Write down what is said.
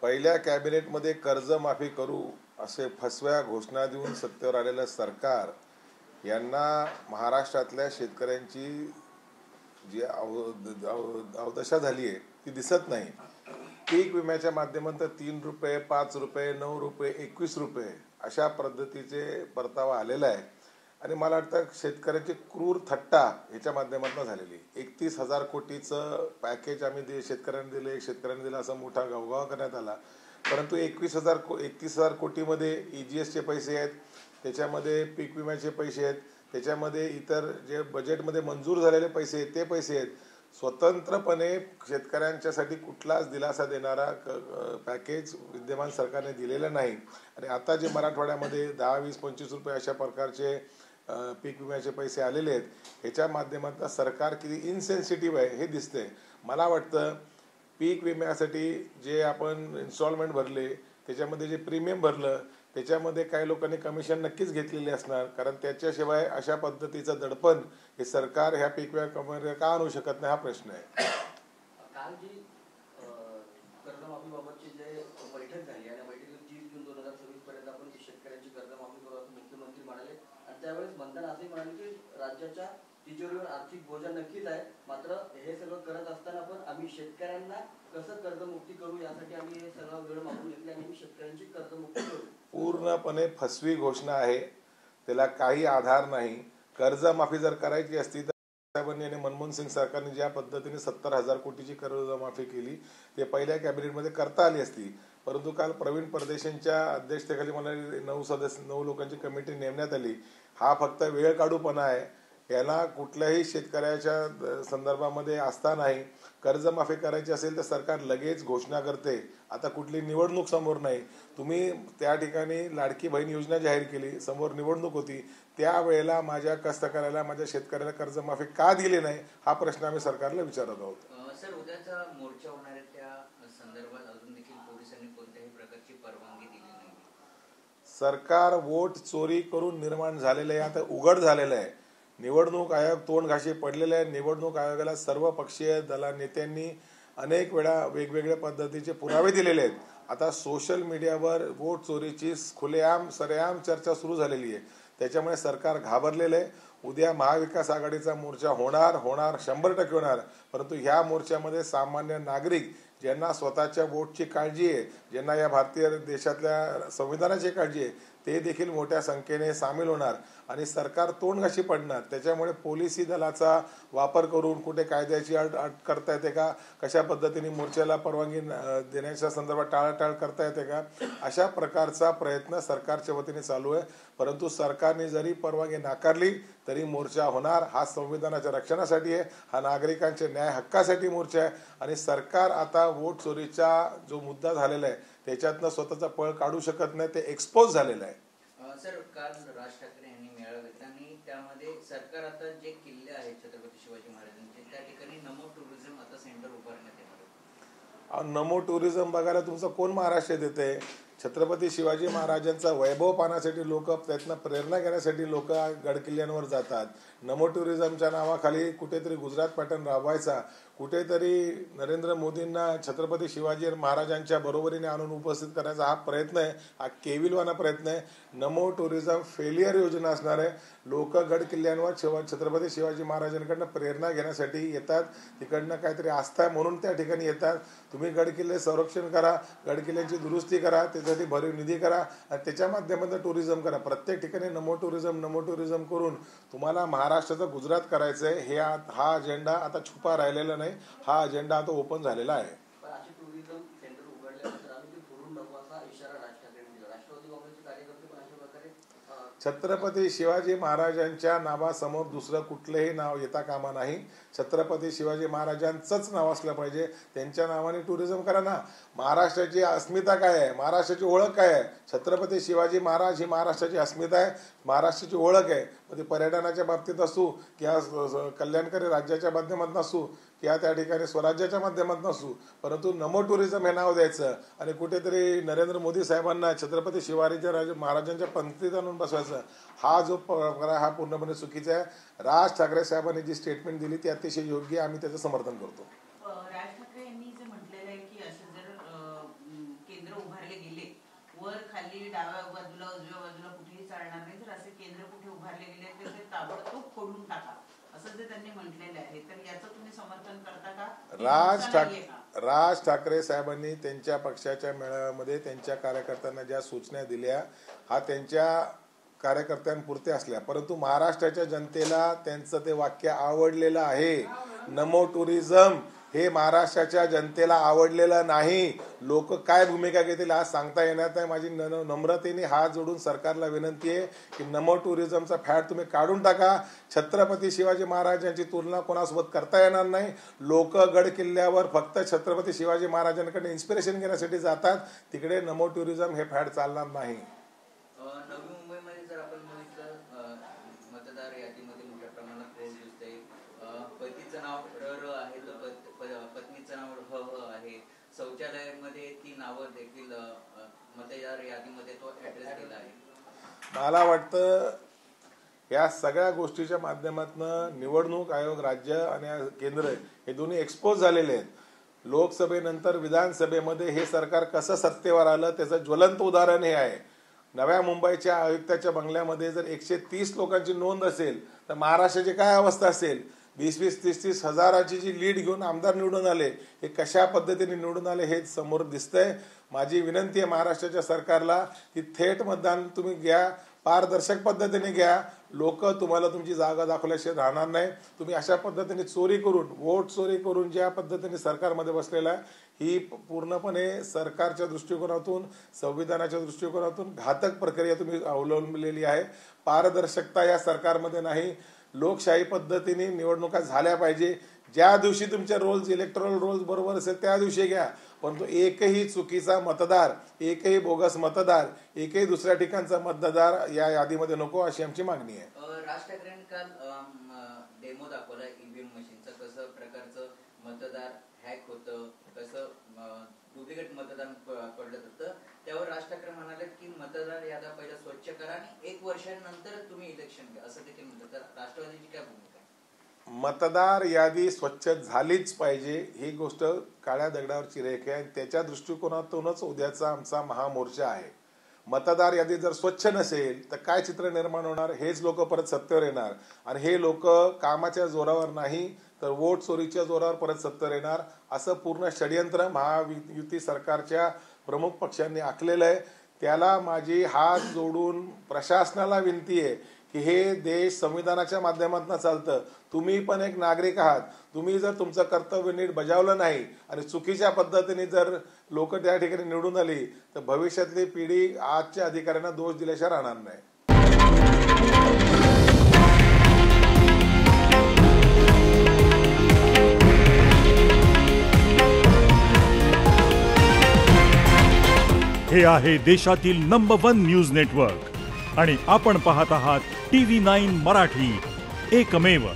पहिल्या कॅबिनेटमध्ये कर्जमाफी करू असे फसव्या घोषणा देऊन सत्तेवर आलेलं सरकार यांना महाराष्ट्रातल्या शेतकऱ्यांची जी अवदशा झाली आहे ती दिसत नाही. पीक विम्याच्या माध्यमातून 3 रुपये, 5 रुपये, 9 रुपये, 21 रुपये अशा पद्धतीचे परतावा आलेला आहे. आणि मला वाटतं शेतकऱ्याची क्रूर थट्टा ह्याच्या माध्यमातून झालेली. 31,000 कोटीचं पॅकेज आम्ही शेतकऱ्यांनी शेतकऱ्यांनी दिलं असा मोठा गवगाव करण्यात आला. परंतु 31,000 कोटीमध्ये EGSचे पैसे आहेत, त्याच्यामध्ये पीक विम्याचे पैसे आहेत, त्याच्यामध्ये इतर जे बजेटमध्ये मंजूर झालेले पैसे आहेत ते पैसे आहेत. स्वतंत्रपणे शेतकऱ्यांच्यासाठी कुठलाच दिलासा देणारा पॅकेज विद्यमान सरकारने दिलेलं नाही. आणि आता जे मराठवाड्यामध्ये 10, 20, 25 रुपये अशा प्रकारचे पीक विम्याचे पैसे आलेले आहेत, ह्याच्या माध्यमातून सरकार किती इनसेन्सिटिव्ह आहे हे दिसते. मला वाटतं पीक विम्यासाठी जे आपण इन्स्टॉलमेंट भरले, त्याच्यामध्ये जे प्रीमियम भरलं, त्याच्यामध्ये काही लोकांनी कमिशन नक्कीच घेतलेले असणार, कारण त्याच्याशिवाय अशा पद्धतीचं दडपण हे सरकार ह्या पीक विम्यामध्ये का आणू शकत नाही हा प्रश्न आहे. काल जी कर्जमाफीबाबतची जे बैठक झाली आणि बैठकीत 30 जून 2026 पर्यंत आपण शेतकऱ्यांची कर्जमाफी करू असं मुख्यमंत्री म्हणाले. आणि त्यावेळेस मंथन असंही म्हणाले की राज्याच्या तिजोरीवर आर्थिक बोजा नक्कीच आहे, मात्र हे सगळं करत असताना पण आम्ही शेतकऱ्यांना कसं कर्जमुक्ती करू यासाठी आम्ही हे सगळं वेळ मागून घेतली आणि आम्ही शेतकऱ्यांची कर्जमुक्ती करू. पूर्णपणे फसवी घोषणा आहे, त्याला काही आधार नाही. कर्जमाफी जर करायची असती तर साहेबांनी आणि मनमोहन सिंग सरकारने ज्या पद्धतीने 70,000 कोटीची कर्जमाफी केली ते पहिल्या कॅबिनेटमध्ये करता आली असती. परंतु काल प्रवीण परदेशींच्या अध्यक्षतेखाली मला 9 लोकांची कमिटी नेमण्यात आली. हा फक्त वेळ काढूपणा आहे. याला कुठल्याही शेतकऱ्याच्या संदर्भामध्ये आस्था नाही. कर्जमाफी करायची असेल तर सरकार लगेच घोषणा करते. आता कुठली निवडणूक समोर नाही. तुम्ही त्या ठिकाणी लाडकी बहीण योजना जाहीर केली, समोर निवडणूक होती, त्यावेळेला माझ्या कष्टकऱ्याला, माझ्या शेतकऱ्याला कर्जमाफी का दिली नाही हा प्रश्न आम्ही सरकारला विचारत आहोत. सर, उद्याचा मोर्चा होणार आहे त्या संदर्भात अजून देखील पोलिसांनी कोणत्याही प्रकारची परवानगी दिली नाही. सरकार वोट चोरी करून निर्माण झालेलं आहे, आता उघड झालेलं आहे. निवडणूक आयोग तोंडघाशी पडलेला आहे. निवडणूक आयोगाला सर्व पक्षीय दला नेत्यांनी अनेक वेळा वेगवेगळ्या पद्धतीचे पुरावे दिलेले आहेत. आता सोशल मीडियावर वोट चोरीची खुलेआम सरेआम चर्चा सुरू झालेली आहे. त्याच्यामुळे सरकार घाबरलेलं आहे. उद्या महाविकास आघाडीचा मोर्चा होणार 100% होणार. परंतु ह्या मोर्चामध्ये सामान्य नागरिक ज्यांना स्वतःच्या वोटची काळजी आहे, ज्यांना या भारतीय देशातल्या संविधानाची काळजी आहे, ते देखील मोठ्या संख्येने सामील होणार आणि सरकार तोंडघाशी पडणार. त्याच्यामुळे पोलिसी दलाचा वापर करून कुठे कायद्याची अट करता येते का, कशा पद्धतीने मोर्चाला परवानगी देण्याच्या संदर्भात टाळाटाळ करता येते का, अशा प्रकारचा प्रयत्न सरकारच्या वतीने चालू आहे. परंतु सरकारने जरी परवानगी नाकारली तरी मोर्चा होणार. हा संविधानाच्या रक्षणासाठी आहे, हा नागरिकांच्या न्याय हक्कासाठी मोर्चा आहे. आणि सरकार आता वोट चोरीचा जो मुद्दा झालेला आहे त्याच्यातनं स्वतःचा पळ काढू शकत नाही, ते एक्सपोज झालेलं आहे. सर, काल राज ठाकरे यांनी मेळावा घेतला आणि त्यामध्ये सरकार आता जे किल्ले आहेत छत्रपती शिवाजी महाराजांचे त्या ठिकाणी नमो टुरिझम आता सेंटर उभारण्यात येणार आहे. नमो टुरिझम बघायला तुमचं कोण महाराष्ट्र देते? छत्रपती शिवाजी महाराजांचा वैभव पाहण्यासाठी लोक, त्यातनं प्रेरणा घेण्यासाठी लोक गडकिल्ल्यांवर जातात. नमो टुरिझमच्या नावाखाली कुठेतरी गुजरात पॅटर्न राबवायचा, कुठेतरी नरेंद्र मोदींना छत्रपती शिवाजी महाराजांच्या बरोबरीने आणून उपस्थित करायचा हा प्रयत्न आहे, हा केविलवाना प्रयत्न आहे. नमो टुरिझम फेलियर योजना असणार आहे. लोक गडकिल्ल्यांवर छत्रपती शिवाजी महाराजांकडनं प्रेरणा घेण्यासाठी येतात, तिकडनं काहीतरी आस्था म्हणून त्या ठिकाणी येतात. तुम्ही गडकिल्ले संरक्षण करा, गडकिल्ल्यांची दुरुस्ती करा, त्यासाठी भरीव निधी करा आणि त्याच्या माध्यमातून टुरिझम करा. प्रत्येक ठिकाणी नमो टुरिझम करून तुम्हाला महाराष्ट्राचं गुजरात करायचं आहे. हा अजेंडा आता छुपा राहिलेला नाही, हा अजेंडा आता ओपन झालेला आहे. छत्रपती शिवाजी महाराजांच्या नावासमोर दुसरं कुठलंही नाव येता कामा नाही. छत्रपती शिवाजी महाराजांचंच नाव असलं पाहिजे. त्यांच्या नावाने टुरिझम करा ना. महाराष्ट्राची अस्मिता काय आहे, महाराष्ट्राची ओळख काय आहे? छत्रपती शिवाजी महाराज ही महाराष्ट्राची अस्मिता आहे, महाराष्ट्राची ओळख आहे. मग ती पर्यटनाच्या बाबतीत असू किंवा कल्याणकारी राज्याच्या माध्यमातून असू किंवा त्या ठिकाणी स्वराज्याच्या माध्यमातून असू, परंतु नमो टुरिझम हे नाव द्यायचं आणि कुठेतरी नरेंद्र मोदी साहेबांना छत्रपती शिवाजी महाराजांच्या पंक्तीत आणून बसवायचं, हा जो प्रकार आहे हा पूर्णपणे चुकीचा आहे. राज ठाकरे साहेबांनी जी स्टेटमेंट दिली ती अतिशय योग्य, आम्ही त्याचं समर्थन करतो. राज ठाकरे यांनी जे म्हटलेलं आहे की असं जर खाली डाव्या बाजूला उजव्या बाजूला कुठेही चालणार नाही. जर असे केंद्र कुठे उभारले गेले तर ते ताबडतोब फोडून टाका असं जे त्यांनी म्हटलेले आहे. तर याचं तुम्ही समर्थन करता का? राज ठाकरे साहेबांनी त्यांच्या पक्षाच्या मेळाव्यामध्ये त्यांच्या कार्यकर्त्यांना ज्या सूचना दिल्या हा त्यांच्या कार्यकर्त्यांपुरते असल्या, परंतु महाराष्ट्राच्या जनतेला त्यांचं ते वाक्य आवडलेलं आहे. नमो टुरिझम हे महाराष्ट्राच्या जनतेला आवडलेलं नाही. लोक काय भूमिका घेतील आज सांगता येणार नाही. माझी नम्रतेने हात जोडून सरकारला विनंती आहे की नमो टुरिझमचा फॅड तुम्ही काढून टाका. छत्रपती शिवाजी महाराजांची तुलना कोणासोबत करता येणार नाही. लोक गड किल्ल्यावर फक्त छत्रपती शिवाजी महाराजांकडे इन्स्पिरेशन घेण्यासाठी जातात, तिकडे नमो टुरिझम हे फॅड चालणार नाही. नवी मुंबईमध्ये जर आपण बघितलं मतदार यादीमध्ये मोठ्या प्रमाणात रोज दिसते. पतीचं नाव र आहे तर पत्नीचं नाव ह आहे. शौचालयामध्ये ती नावं देखील मतदार यादीमध्ये तो ऍड्रेस दिला आहे. मला वाटतं या सगळ्या गोष्टीच्या माध्यमातून निवडणूक आयोग राज्य आणि केंद्र हे दोन्ही एक्सपोज झालेले आहेत. लोकसभेनंतर विधानसभेमध्ये हे सरकार कसं सत्तेवर आलं त्याचं ज्वलंत उदाहरण हे आहे. नव्या मुंबईच्या आयुक्ताच्या बंगल्यामध्ये जर 130 लोकांची नोंद असेल तर महाराष्ट्राची काय अवस्था असेल. 20-20, 30-30 हजाराची जी लीड घेऊन आमदार निवडून आले, हे कशा पद्धतीने निवडून आले हे समोर दिसतंय. माझी विनंती आहे महाराष्ट्राच्या सरकारला की थेट मतदान तुम्ही घ्या, पारदर्शक पद्धतीने घ्या. लोक तुम्हाला तुमची जागा दाखवल्याशिवाय राहणार नाही. तुम्ही अशा पद्धतीने चोरी करून, वोट चोरी करून ज्या पद्धतीने सरकारमध्ये बसलेला आहे ही पूर्णपणे सरकारच्या दृष्टिकोनातून, संविधानाच्या दृष्टिकोनातून घातक प्रक्रिया तुम्ही अवलंबलेली आहे. पारदर्शकता या सरकारमध्ये नाही. लोकशाही पद्धतीने निवडणुका झाल्या पाहिजे. ज्या दिवशी तुमच्या रोल्स, इलेक्टोरल रोल्स बरोबर असेल त्या दिवशी घ्या, परंतु एकही चुकीचा मतदार, एकही बोगस मतदार, एकही दुसऱ्या ठिकाणचा मतदार या यादीमध्ये नको अशी आमची मागणी आहे. राज ठाकरेंनी काल डेमो दाखवला ईव्हीएम मशीनचा, कसं प्रकारचं मतदार हॅक होतं, कसं डुप्लिकेट मतदान पडलं होतं. त्यावर राज ठाकरे म्हणाले की मतदार याद्या पहिला स्वच्छ करा आणि 1 वर्षानंतर तुम्ही इलेक्शन घ्या असं देखील म्हणतात. तर राष्ट्रवादीची काय भूमिका आहे? मतदार यादी स्वच्छ झालीच पाहिजे ही गोष्ट काळ्या दगडावरची रेख आहे. त्याच्या दृष्टिकोनातूनच उद्याचा आमचा महामोर्चा आहे. मतदार यादी जर स्वच्छ नसेल तर काय चित्र निर्माण होणार. हेच लोक परत सत्तेवर येणार आणि हे लोक कामाच्या जोरावर नाही तर वोट चोरीच्या जोरावर परत सत्तेवर येणार. असं पूर्ण षडयंत्र महायुती सरकारच्या प्रमुख पक्षांनी आखलेलं आहे. त्याला माझी हात जोडून प्रशासनाला विनंती आहे की हे देश संविधानाच्या माध्यमातून चालतं. तुम्ही पण एक नागरिक आहात. तुम्ही जर तुमचं कर्तव्य नीट बजावलं नाही आणि चुकीच्या पद्धतीने जर लोक त्या ठिकाणी निवडून आली तर भविष्यातली पिढी आजच्या अधिकाऱ्यांना दोष दिल्याशिवाय राहणार नाही. हे आहे देशातील नंबर 1 न्यूज नेटवर्क आणि आपण पाहत आहात TV9 मराठी, एकमेव.